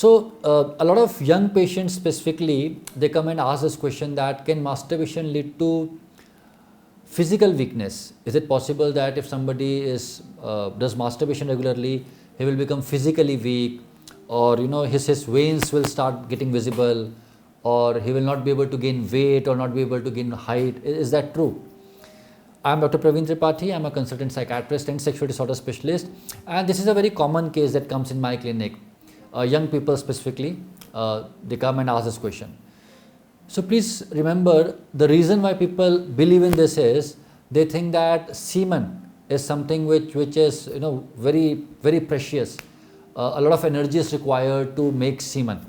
A lot of young patients specifically, they come and ask this question that can masturbation lead to physical weakness? Is it possible that if somebody does masturbation regularly, he will become physically weak, or his veins will start getting visible, or he will not be able to gain weight or not be able to gain height? Is that true? I am Dr. Praveen Tripathi. I am a consultant psychiatrist and sexual disorder specialist, and this is a very common case that comes in my clinic. Young people specifically, they come and ask this question. So please remember, the reason why people believe in this is they think that semen is something which is very, very precious. A lot of energy is required to make semen,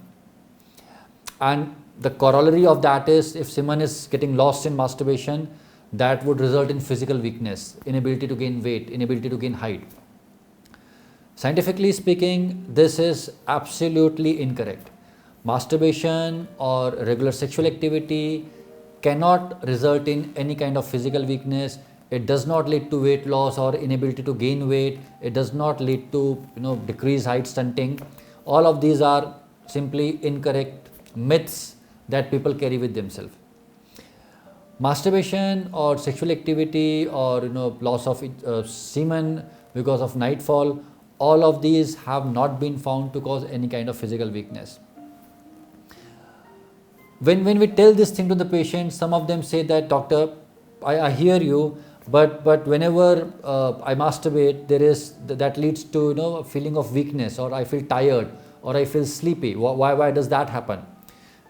and the corollary of that is if semen is getting lost in masturbation, that would result in physical weakness, inability to gain weight, inability to gain height. Scientifically speaking, this is absolutely incorrect. Masturbation or regular sexual activity cannot result in any kind of physical weakness. It does not lead to weight loss or inability to gain weight. It does not lead to decreased height stunting. All of these are simply incorrect myths that people carry with themselves. Masturbation or sexual activity or loss of semen because of nightfall, all of these have not been found to cause any kind of physical weakness. When we tell this thing to the patient, some of them say that, doctor, I hear you, but whenever I masturbate, that leads to a feeling of weakness, or I feel tired, or I feel sleepy. Why does that happen?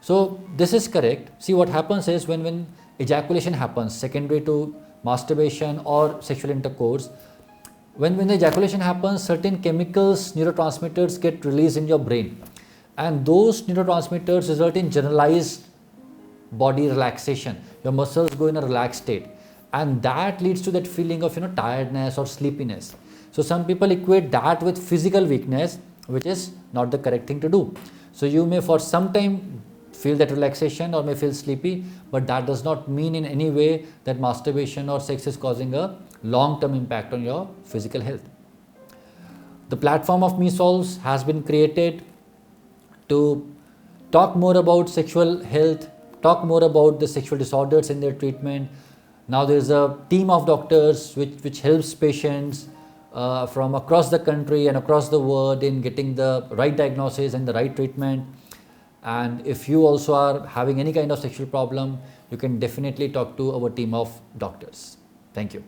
So this is correct. See, what happens is when ejaculation happens secondary to masturbation or sexual intercourse, when the ejaculation happens, certain chemicals, neurotransmitters get released in your brain, and those neurotransmitters result in generalized body relaxation. Your muscles go in a relaxed state, and that leads to that feeling of tiredness or sleepiness. So some people equate that with physical weakness, which is not the correct thing to do. So you may for some time feel that relaxation or may feel sleepy, but that does not mean in any way that masturbation or sex is causing a long-term impact on your physical health. The platform of MeSolves has been created to talk more about sexual health, talk more about the sexual disorders in their treatment. Now there is a team of doctors which helps patients from across the country and across the world in getting the right diagnosis and the right treatment. And if you also are having any kind of sexual problem, you can definitely talk to our team of doctors. Thank you.